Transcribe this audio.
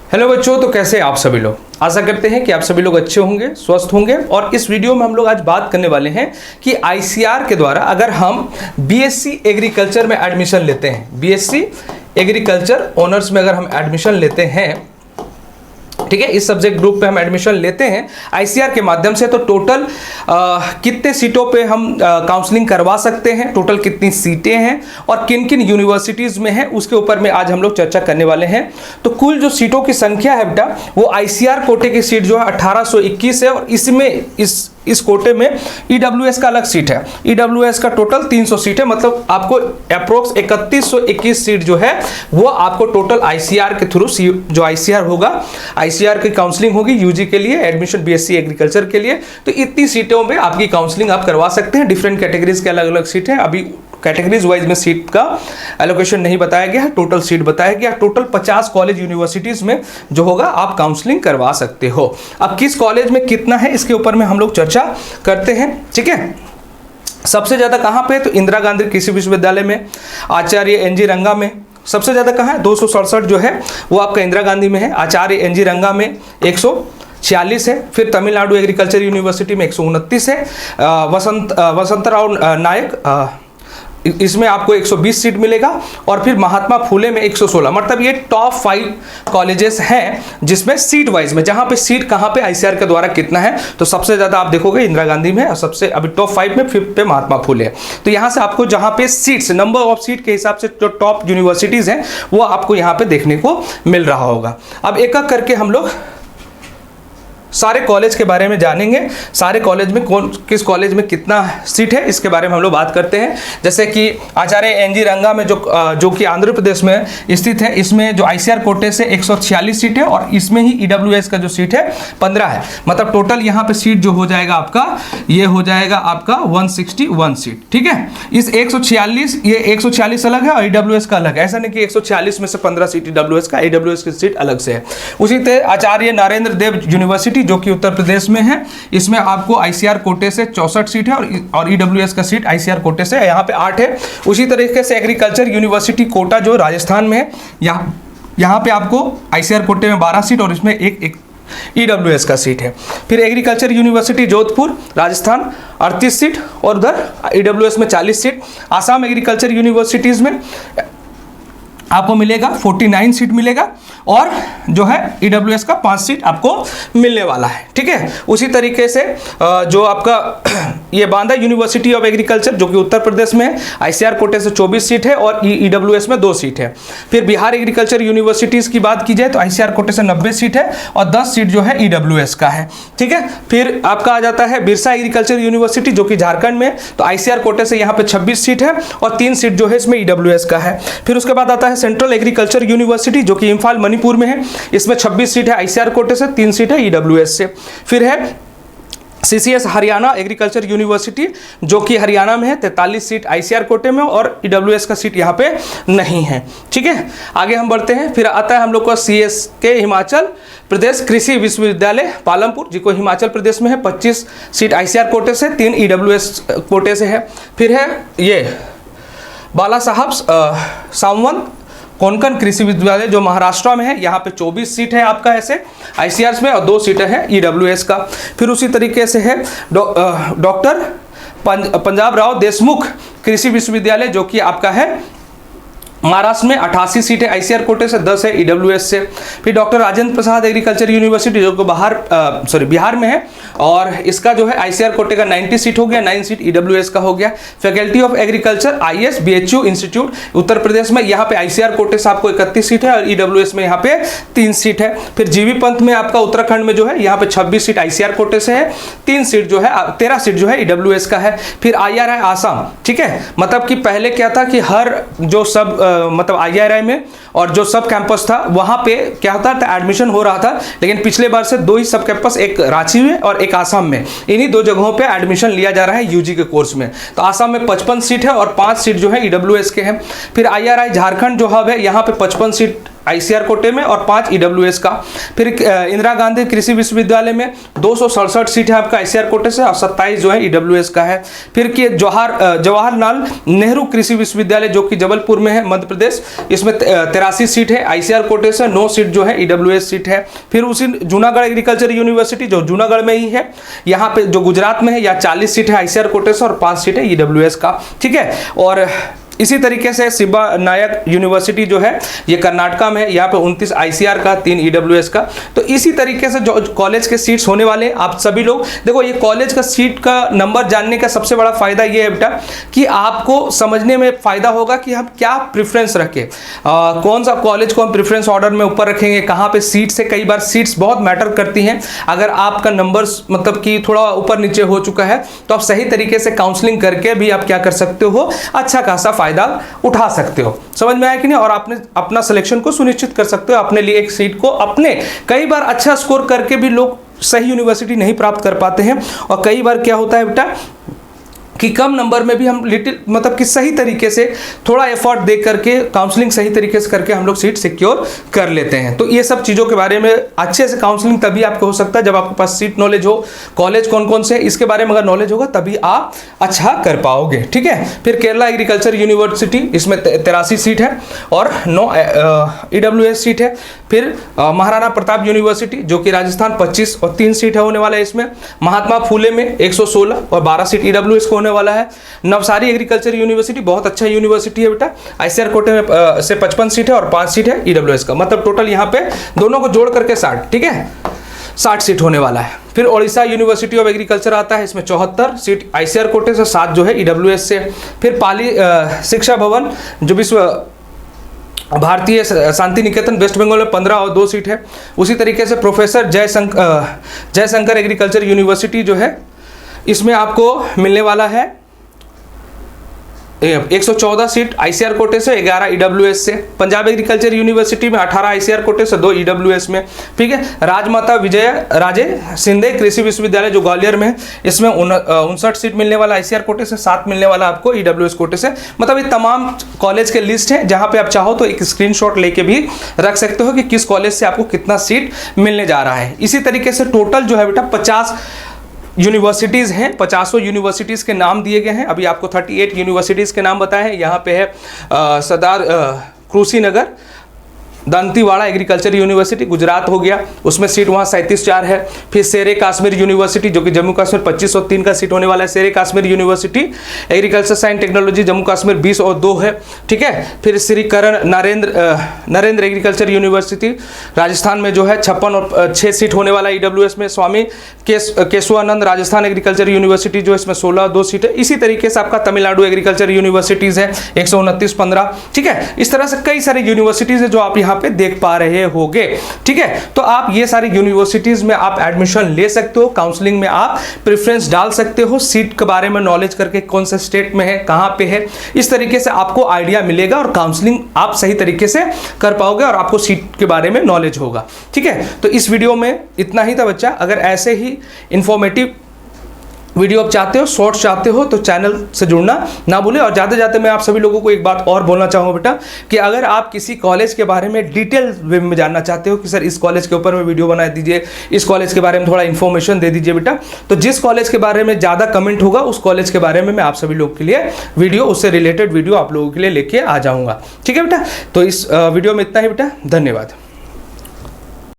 Hello बच्चों, तो कैसे हैं आप सभी लोग। आशा करते हैं कि आप सभी लोग अच्छे होंगे, स्वस्थ होंगे। और इस वीडियो में हम लोग आज बात करने वाले हैं कि आईसीआर के द्वारा अगर हम बीएससी एग्रीकल्चर में एडमिशन लेते हैं, बीएससी एग्रीकल्चर ऑनर्स में अगर हम एडमिशन लेते हैं, ठीक है, इस सब्जेक्ट ग्रुप पे हम एडमिशन लेते हैं आईसीआर के माध्यम से, तो टोटल कितने सीटों पे हम काउंसलिंग करवा सकते हैं, टोटल कितनी सीटें हैं और किन किन यूनिवर्सिटीज़ में है, उसके ऊपर में आज हम लोग चर्चा करने वाले हैं। तो कुल जो सीटों की संख्या है बेटा, वो आईसीआर कोटे की सीट जो है 1821 है और इसमें इस कोटे में ईडब्ल्यूएस का अलग सीट है। ईडब्ल्यूएस का टोटल 300 सीट है, मतलब आपको अप्रोक्स 3121 सीट जो है वो आपको टोटल आईसीआर के थ्रू जो आईसीआर होगा, आईसीआर की काउंसलिंग होगी यूजी के लिए, एडमिशन बीएससी एग्रीकल्चर के लिए। तो इतनी सीटों में आपकी काउंसलिंग आप करवा सकते हैं। डिफरेंट कैटेगरीज के अलग अलग सीट हैं। अभी कैटेगरीज वाइज में सीट का एलोकेशन नहीं बताया गया है, टोटल सीट बताया गया। टोटल 50 कॉलेज यूनिवर्सिटीज में जो होगा आप काउंसलिंग करवा सकते हो। अब किस कॉलेज में कितना है इसके ऊपर में हम लोग चर्चा करते हैं, ठीक है। सबसे ज़्यादा कहाँ पे है, तो इंदिरा गांधी कृषि विश्वविद्यालय में, आचार्य एनजी रंगा में। सबसे ज़्यादा कहाँ है, 267 जो है वो आपका इंदिरा गांधी में है। आचार्य एनजी रंगा में 146 है। फिर तमिलनाडु एग्रीकल्चर यूनिवर्सिटी में 129 है। वसंतराव नायक इसमें आपको 120 सीट मिलेगा। और फिर महात्मा फुले में 116। मतलब ये टॉप 5 कॉलेजेस हैं जिसमें सीट वाइज में, जहां पे सीट कहां पे आईसीआर के द्वारा कितना है, तो सबसे ज्यादा आप देखोगे इंदिरा गांधी में, और सबसे अभी टॉप 5 में 5th पे महात्मा फुले है। तो यहां से आपको जहां पे सीट्स, नंबर ऑफ सीट के हिसाब से जो टॉप यूनिवर्सिटीज हैं वो आपको यहां पे देखने को मिल रहा होगा। अब एक एक करके हम लोग सारे कॉलेज के बारे में जानेंगे। सारे कॉलेज में किस कॉलेज में कितना सीट है इसके बारे में हम लोग बात करते हैं। जैसे कि आचार्य एनजी रंगा में जो कि आंध्र प्रदेश में स्थित है, इसमें जो आईसीआर कोटे से 146 सीट है और इसमें ही ईडब्ल्यूएस का जो सीट है 15 है। मतलब टोटल यहाँ पे सीट जो हो जाएगा आपका, ये हो जाएगा आपका 161 सीट, ठीक है। इस 146, ये 146 अलग है और ईडब्ल्यूएस का अलग है। ऐसा नहीं कि 146 में से 15 सीट ईडब्ल्यूएस का, ईडब्ल्यूएस की सीट अलग से है। उसी तरह आचार्य नरेंद्र देव यूनिवर्सिटी जो कि उत्तर प्रदेश में है, इसमें आपको आईसीआर कोटे से 64 सीट है और ईडब्ल्यूएस का सीट आईसीआर कोटे से यहाँ पे 8 है। उसी तरीके से एग्रीकल्चर यूनिवर्सिटी कोटा जो राजस्थान में है, यहाँ पे आपको आईसीआर कोटे में 12 सीट और इसमें एक ईडब्ल्यूएस का सीट है। फिर agriculture university Jodhpur Rajasthan 38 seat और उधर ईडब्ल्यूएस में 40 सीट। आसाम एग्रीकल्चर यूनिवर्सिटीज में आपको मिलेगा 49 सीट मिलेगा और जो है ईडब्ल्यूएस का 5 सीट आपको मिलने वाला है, ठीक है। उसी तरीके से जो आपका ये बांदा यूनिवर्सिटी ऑफ एग्रीकल्चर जो कि उत्तर प्रदेश में है, आईसीआर कोटे से 24 सीट है और ईडब्ल्यूएस में 2 सीट है। फिर बिहार एग्रीकल्चर यूनिवर्सिटीज की बात की जाए तो आईसीआर कोटे से 90 सीट है और 10 सीट जो है ईडब्ल्यूएस का है, ठीक है। फिर आपका आ जाता है बिरसा एग्रीकल्चर यूनिवर्सिटी जो कि झारखंड में, तो आईसीआर कोटे से यहाँ पे 26 सीट है और 3 सीट जो है इसमें ईडब्ल्यूएस का है। फिर उसके बाद आता है सेंट्रल एग्रीकल्चर यूनिवर्सिटी जो कि इम्फाल मणिपुर में है, इसमें 26 सीट है आईसीआर कोटे से, 3 सीट है ईडब्ल्यूएस से। फिर है सीसीएस हरियाणा एग्रीकल्चर यूनिवर्सिटी जो कि हरियाणा में है, 43 सीट आईसीआर कोटे में और ईडब्ल्यूएस का सीट यहाँ पे नहीं है, ठीक है। आगे हम बढ़ते हैं। फिर आता है हम लोग का सीएसके हिमाचल प्रदेश कृषि विश्वविद्यालय पालमपुर जी को हिमाचल प्रदेश में है, 25 सीट आईसीआर कोटे से, 3 ईडब्ल्यूएस कोटे से है। फिर है ये बाला साहब सावंत कोंकण कृषि विश्वविद्यालय जो महाराष्ट्र में है, यहाँ पे 24 सीट है आपका ऐसे आईसीआर में और 2 सीटें हैं ईडब्ल्यूएस का। फिर उसी तरीके से है डॉक्टर पंजाब राव देशमुख कृषि विश्वविद्यालय जो कि आपका है महाराष्ट्र में, 88 सीट है आईसीआर कोटे से, 10 है ईडब्ल्यूएस से। फिर doctor Rajendra Prasad agriculture university जो कि बिहार में है और इसका जो है आईसीआर कोटे का 90 सीट हो गया, 9 सीट ईडब्ल्यूएस का हो गया। Faculty of agriculture is BHU institute Uttar Pradesh में, यहाँ पे आईसीआर कोटे से आपको 31 सीट है और ईडब्ल्यूएस में यहाँ पे 3 सीट है। फिर जीवी पंत में आपका उत्तराखंड में जो है यहाँ पे 26 सीट आईसीआर कोटे से है, 13 सीट जो है ईडब्ल्यूएस का है। फिर आईआरआई आसाम, ठीक है। मतलब कि पहले क्या था कि हर जो सब मतलब आईआरआई में और जो सब कैंपस था वहां पे क्या होता था, एडमिशन हो रहा था, लेकिन पिछले बार से 2 ही सब कैंपस, एक रांची में और एक आसाम में, इन्हीं 2 जगहों पे एडमिशन लिया जा रहा है यूजी के कोर्स में। तो आसाम में 55 सीट है और 5 सीट जो है ईडब्ल्यूएस के हैं। फिर आईआरआई झारखंड जो हब है यहाँ पे 55 सीट ICR कोटे में और 5 EWS का। फिर इंदिरा गांधी कृषि विश्वविद्यालय में 267 सीट है आपका ICR कोटे से और 27 जो है EWS का है। फिर कि जवाहरलाल नेहरू कृषि विश्वविद्यालय जो कि जबलपुर में है मध्य प्रदेश, इसमें 83 सीट है ICR कोटे से, 9 सीट जो है EWS सीट है। फिर उसी जूनागढ़ एग्रीकल्चर यूनिवर्सिटी जो जूनागढ़ में ही है, यहाँ पे जो गुजरात में है, या 40 सीट है ICR कोटे से और 5 सीट है EWS का, ठीक है। और इसी तरीके से शिवा नायक यूनिवर्सिटी जो है ये कर्नाटका में है, यहाँ पे 29 ICR का, 3 EWS का। तो इसी तरीके से जो कॉलेज के सीट्स होने वाले हैं, आप सभी लोग देखो, ये कॉलेज का सीट का नंबर जानने का सबसे बड़ा फायदा ये है बेटा कि आपको समझने में फायदा होगा कि हम क्या प्रेफरेंस रखें, कौन सा कॉलेज को हम प्रेफरेंस ऑर्डर में ऊपर रखेंगे, कहाँ पे सीट से, कई बार सीट्स बहुत मैटर करती हैं। अगर आपका नंबर मतलब कि थोड़ा ऊपर नीचे हो चुका है तो आप सही तरीके से काउंसलिंग करके भी आप क्या कर सकते हो, अच्छा खासा फायदा उठा सकते हो। समझ में आया कि नहीं? और आपने अपना सिलेक्शन को सुनिश्चित कर सकते हो अपने लिए एक सीट को। अपने कई बार अच्छा स्कोर करके भी लोग सही यूनिवर्सिटी नहीं प्राप्त कर पाते हैं, और कई बार क्या होता है बेटा कि कम नंबर में भी हम लिटिल मतलब कि सही तरीके से थोड़ा एफर्ट दे करके काउंसलिंग सही तरीके से करके हम लोग सीट सिक्योर कर लेते हैं। तो ये सब चीज़ों के बारे में अच्छे से काउंसलिंग तभी आपको हो सकता है जब आपके पास सीट नॉलेज हो, कॉलेज कौन कौन से इसके बारे में अगर नॉलेज होगा तभी आप अच्छा कर पाओगे, ठीक है। फिर केरला एग्रीकल्चर यूनिवर्सिटी, इसमें 83 सीट है और 9 EWS सीट है। फिर महाराणा प्रताप यूनिवर्सिटी जो कि राजस्थान 25 और 3 सीट है होने वाला है इसमें। महात्मा फूले में 116 और 12 सीट EWS को वाला है। नवसारी एग्रीकल्चर यूनिवर्सिटी बहुत अच्छा यूनिवर्सिटी है बेटा, ICR कोटे में से 55 सीट है और 5 सीट है EWS का, मतलब टोटल यहाँ पे दोनों को जोड़ करके 60, ठीक है, 60 सीट होने वाला है। फिर ओडिशा यूनिवर्सिटी ऑफ एग्रीकल्चर आता है, इसमें 74 सीट ICR कोटे से, 7 जो है EWS से। फिर पाली शिक्षा भवन जो विश्व भारतीय शांति निकेतन वेस्ट बंगाल में 15 और 2 सीट है। उसी तरीके से प्रोफेसर जयशंकर एग्रीकल्चर यूनिवर्सिटी जो है इसमें आपको मिलने वाला है 114 सीट ICR कोटे से, 11 EWS से। पंजाब एग्रीकल्चर यूनिवर्सिटी में 18 ICR कोटे से, 2 EWS में, ठीक है। राजमाता विजय राजे सिंधे कृषि विश्वविद्यालय जो ग्वालियर में है, इसमें 59 सीट मिलने वाला ICR कोटे से, 7 मिलने वाला आपको EWS कोटे से। मतलब ये तमाम कॉलेज के लिस्ट है, जहां पे आप चाहो तो एक स्क्रीनशॉट लेके भी रख सकते हो कि किस कॉलेज से आपको कितना सीट मिलने जा रहा है। इसी तरीके से टोटल जो है बेटा 50 यूनिवर्सिटीज़ हैं, 50 यूनिवर्सिटीज़ के नाम दिए गए हैं। अभी आपको 38 यूनिवर्सिटीज़ के नाम बताए हैं। यहाँ पे है सरदार कुशीनगर दंतीवाड़ा एग्रीकल्चर यूनिवर्सिटी गुजरात हो गया, उसमें सीट वहाँ 37-4 है। फिर शेरे काश्मीर यूनिवर्सिटी जो कि जम्मू कश्मीर 25 और 3 का सीट होने वाला है। शेरे Kashmir university agriculture science technology Jammu Kashmir 20 और 2 है, ठीक है। फिर श्री करण नरेंद्र एग्रीकल्चर यूनिवर्सिटी राजस्थान में जो है 56 और 6 सीट होने वाला है EWS में। स्वामी केशवानंद राजस्थान एग्रीकल्चर यूनिवर्सिटी जो इसमें 16 और 2 सीट है। इसी तरीके से आपका तमिलनाडु एग्रीकल्चर यूनिवर्सिटीज़ है 129-15, ठीक है। इस तरह से कई सारी यूनिवर्सिटीज़ है जो आप यहाँ पे देख पा रहे होगे, ठीक है। तो आप ये सारी यूनिवर्सिटीज में आप एडमिशन ले सकते हो, काउंसलिंग में आप प्रेफरेंस डाल सकते हो, सीट के बारे में नॉलेज करके कौन से स्टेट में है, कहाँ पे है, इस तरीके से आपको आइडिया मिलेगा और काउंसलिंग आप सही तरीके से कर पाओगे और आपको सीट के बारे में नॉलेज होगा, ठीक है। तो इस वीडियो में इतना ही था बच्चा। अगर ऐसे ही इंफॉर्मेटिव वीडियो आप चाहते हो, शॉर्ट्स चाहते हो, तो चैनल से जुड़ना ना भूलें। और जाते जाते मैं आप सभी लोगों को एक बात और बोलना चाहूँगा बेटा कि अगर आप किसी कॉलेज के बारे में डिटेल वे में जानना चाहते हो कि सर इस कॉलेज के ऊपर में वीडियो बना दीजिए, इस कॉलेज के बारे में थोड़ा इन्फॉर्मेशन दे दीजिए बेटा, तो जिस कॉलेज के बारे में ज़्यादा कमेंट होगा उस कॉलेज के बारे में मैं आप सभी लोगों के लिए वीडियो, उससे रिलेटेड वीडियो आप लोगों के लिए लेके आ जाऊँगा, ठीक है बेटा। तो इस वीडियो में इतना ही बेटा, धन्यवाद।